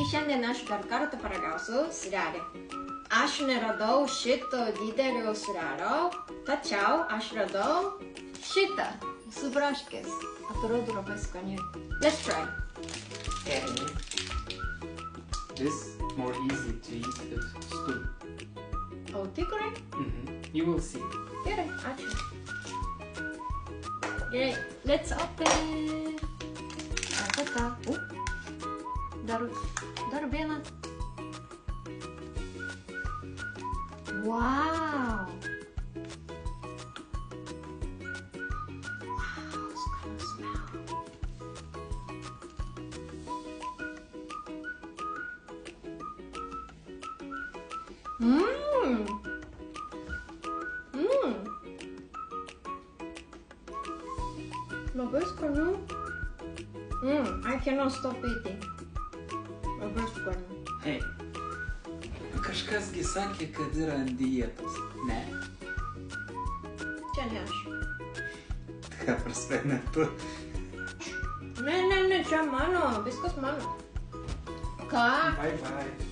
šiandien aš dar kartą paragausiu sūrelį. Aš neradau šito didelio sūrelio, tačiau aš radau šitą su braškės. Atrodo labai skaniai. Let's try. And this more easy to eat with spoon. O, tikrai? You will see. Gerai, ačiū. Gerai, let's open. Dar vieną. Wow! Wow, skanus smell. Labai skanu. I cannot stop eating. Labai skanu. Hey, kažkasgi sakė, kad yra ant dietos. Ne? Čia ne aš. Ką prasme, ne tu? Ne, čia mano. Viskas mano. Ką? Bye bye.